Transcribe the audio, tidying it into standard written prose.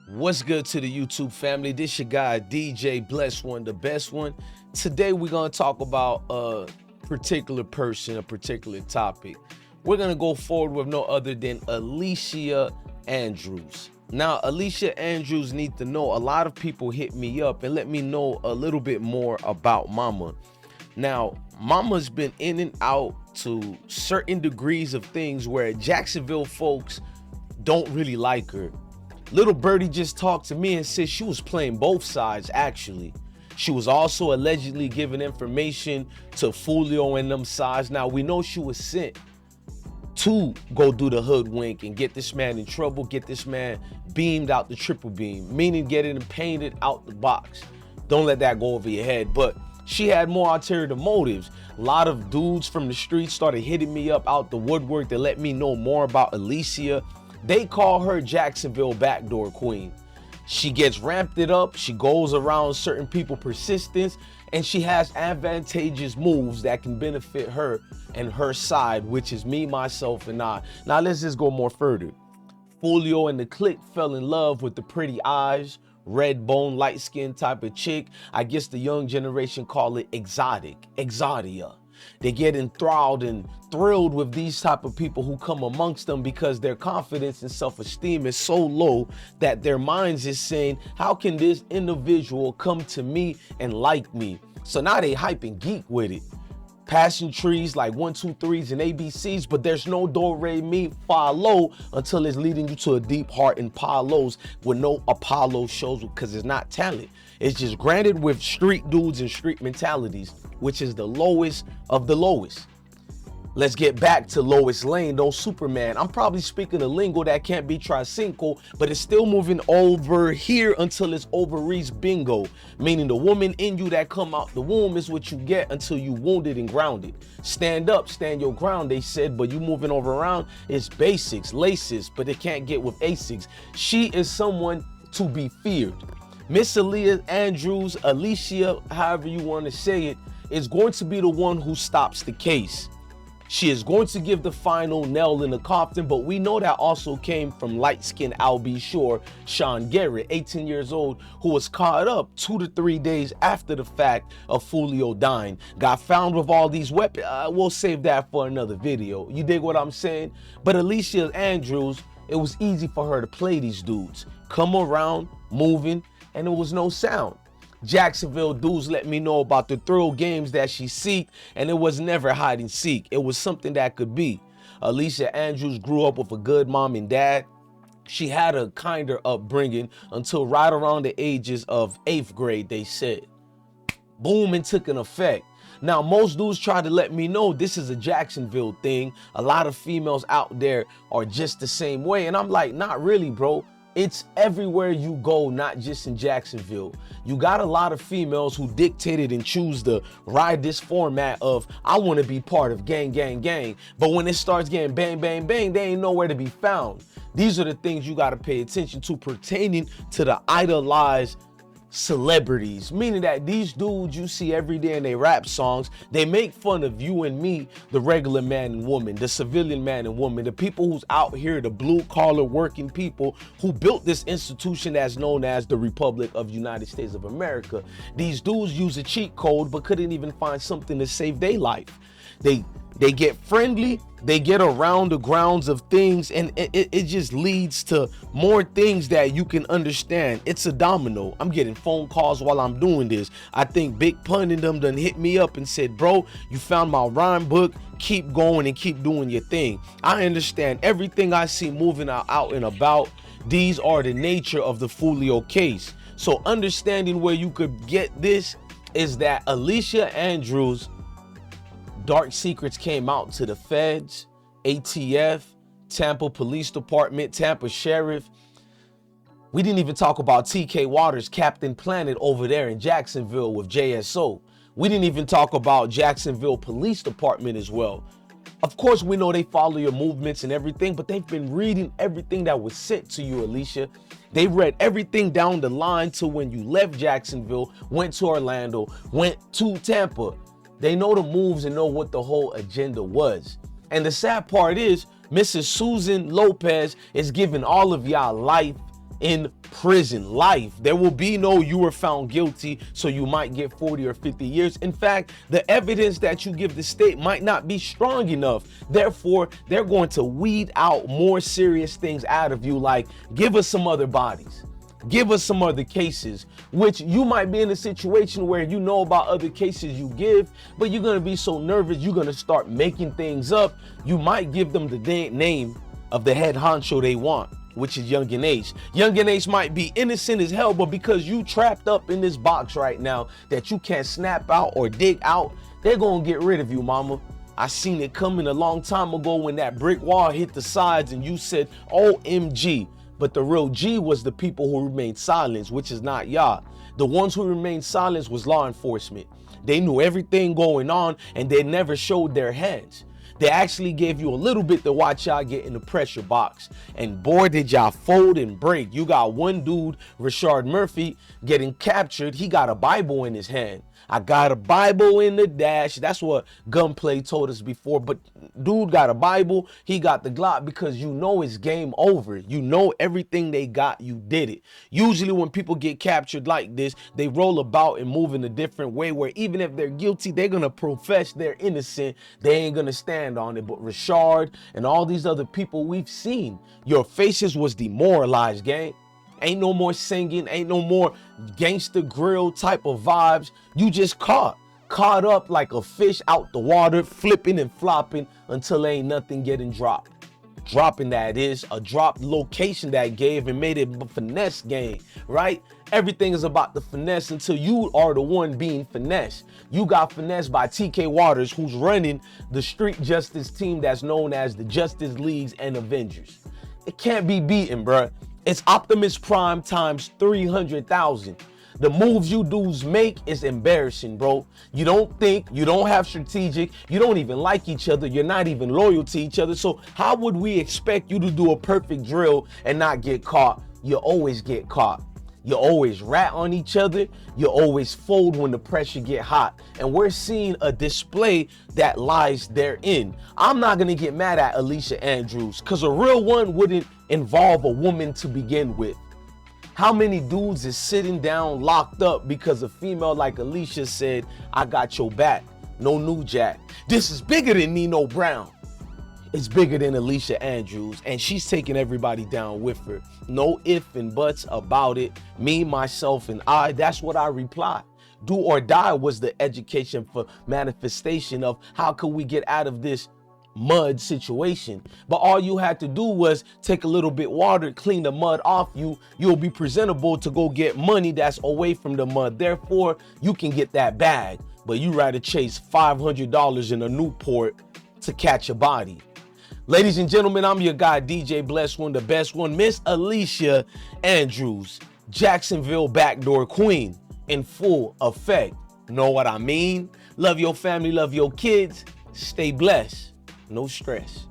What's good to the YouTube family? This your guy DJ Bless One, the best one. Today we're gonna talk about a particular person, a particular topic. We're gonna go forward with no other than Alicia Andrews. Now, Alicia Andrews need to know, a lot of people hit me up and let me know a little bit more about Mama. Now, Mama's been in and out to certain degrees of things where Jacksonville folks don't really like her. Little Birdie just talked to me and said she was playing both sides, actually. She was also allegedly giving information to Foolio and them sides. Now, we know she was sent to go do the hoodwink and get this man in trouble, get this man beamed out the triple beam, meaning getting him painted out the box. Don't let that go over your head. But she had more ulterior motives. A lot of dudes from the street started hitting me up out the woodwork to let me know more about Alicia. They call her Jacksonville Backdoor Queen. She gets ramped it up. She goes around certain people's persistence, and she has advantageous moves that can benefit her and her side, which is me, myself, and I. Now let's just go more further. Julio and the clique fell in love with the pretty eyes, red bone, light skin type of chick. I guess the young generation call it exodia. They get enthralled and thrilled with these type of people who come amongst them because their confidence and self-esteem is so low that their minds is saying, how can this individual come to me and like me? So now they hype and geek with it. Passing trees like 1, 2, 3s and ABCs, but there's no do, re, mi, fa, lo until it's leading you to a deep heart and Apollos with no Apollo shows because it's not talent. It's just granted with street dudes and street mentalities, which is the lowest of the lowest. Let's get back to Lois Lane, though Superman. I'm probably speaking a lingo that can't be tricycle, but it's still moving over here until it's ovaries bingo, meaning the woman in you that come out the womb is what you get until you wounded and grounded. Stand up, stand your ground, they said, but you moving over around, it's basics, laces, but it can't get with ASICs. She is someone to be feared. Miss Alicia Andrews, Alicia, however you want to say it, is going to be the one who stops the case. She is going to give the final nail in the coffin, but we know that also came from light-skinned Al B. Shore, Sean Garrett, 18 years old, who was caught up 2 to 3 days after the fact of Foolio dying. Got found with all these weapons. We'll save that for another video. You dig what I'm saying? But Alicia Andrews, it was easy for her to play these dudes. Come around, moving, and there was no sound. Jacksonville dudes let me know about the thrill games that she seeked, and it was never hide and seek. It was something that could be. Alicia Andrews grew up with a good mom and dad. She had a kinder upbringing until right around the ages of 8th grade, they said. Boom, and took an effect. Now, most dudes try to let me know this is a Jacksonville thing. A lot of females out there are just the same way. And I'm like, not really, bro. It's everywhere you go, not just in Jacksonville. You got a lot of females who dictated and choose to ride this format of, I want to be part of gang, gang, gang. But when it starts getting bang, bang, bang, they ain't nowhere to be found. These are the things you got to pay attention to pertaining to the idolized celebrities, meaning that these dudes you see every day in their rap songs, they make fun of you and me, the regular man and woman, the civilian man and woman, the people who's out here, the blue collar working people who built this institution that's known as the Republic of United States of America. These dudes use a cheat code but couldn't even find something to save their life. They get friendly, they get around the grounds of things, and it just leads to more things that you can understand. It's a domino. I'm getting phone calls while I'm doing this. I think Big Pun and them done hit me up and said, bro, you found my rhyme book. Keep going and keep doing your thing. I understand everything I see moving out and about. These are the nature of the Foolio case. So understanding where you could get this is that Alicia Andrews' dark secrets came out to the feds, ATF, Tampa Police Department, Tampa Sheriff. We didn't even talk about TK Waters, Captain Planet over there in Jacksonville with JSO. We didn't even talk about Jacksonville Police Department as well. Of course, we know they follow your movements and everything, but they've been reading everything that was sent to you, Alicia. They read everything down the line to when you left Jacksonville, went to Orlando, went to Tampa. They know the moves and know what the whole agenda was. And the sad part is, Mrs. Susan Lopez is giving all of y'all life in prison, life. There will be no you were found guilty, so you might get 40 or 50 years. In fact, the evidence that you give the state might not be strong enough. Therefore, they're going to weed out more serious things out of you, like give us some other bodies. Give us some other cases, which you might be in a situation where you know about other cases you give, but you're going to be so nervous, you're going to start making things up. You might give them the name of the head honcho they want, which is Yungeen. Yungeen might be innocent as hell, but because you trapped up in this box right now that you can't snap out or dig out, they're going to get rid of you, mama. I seen it coming a long time ago when that brick wall hit the sides and you said, OMG. But the real G was the people who remained silent, which is not y'all. The ones who remained silent was law enforcement. They knew everything going on and they never showed their hands. They actually gave you a little bit to watch y'all get in the pressure box. And boy, did y'all fold and break. You got one dude, Rashard Murphy, getting captured. He got a Bible in his hand. I got a Bible in the dash. That's what Gunplay told us before. But dude got a Bible. He got the Glock because you know it's game over. You know everything they got, you did it. Usually when people get captured like this, they roll about and move in a different way where even if they're guilty, they're going to profess they're innocent. They ain't going to stand on it. But Rashard and all these other people we've seen, your faces was demoralized, gang. Ain't no more singing, ain't no more gangster grill type of vibes. You just caught up like a fish out the water, flipping and flopping until ain't nothing getting dropped. Dropping, that is, a dropped location that gave and made it a finesse game, right? Everything is about the finesse until you are the one being finessed. You got finessed by TK Waters, who's running the street justice team that's known as the Justice Leagues and Avengers. It can't be beaten, bruh. It's Optimus Prime times 300,000. The moves you dudes make is embarrassing, bro. You don't think, you don't have strategic, you don't even like each other, you're not even loyal to each other. So how would we expect you to do a perfect drill and not get caught? You always get caught. You always rat on each other. You always fold when the pressure get hot. And we're seeing a display that lies therein. I'm not going to get mad at Alicia Andrews because a real one wouldn't involve a woman to begin with. How many dudes is sitting down locked up because a female like Alicia said, I got your back, no new jack. This is bigger than Nino Brown. It's bigger than Alicia Andrews, and she's taking everybody down with her. No ifs and buts about it. Me, myself, and I, that's what I reply. Do or die was the education for manifestation of how could we get out of this mud situation. But all you had to do was take a little bit water, clean the mud off you. You'll be presentable to go get money that's away from the mud. Therefore, you can get that bag. But you rather chase $500 in a Newport to catch a body. Ladies and gentlemen, I'm your guy, DJ Bless One, the best one, Miss Alicia Andrews, Jacksonville Backdoor Queen, in full effect. Know what I mean? Love your family, love your kids. Stay blessed. No stress.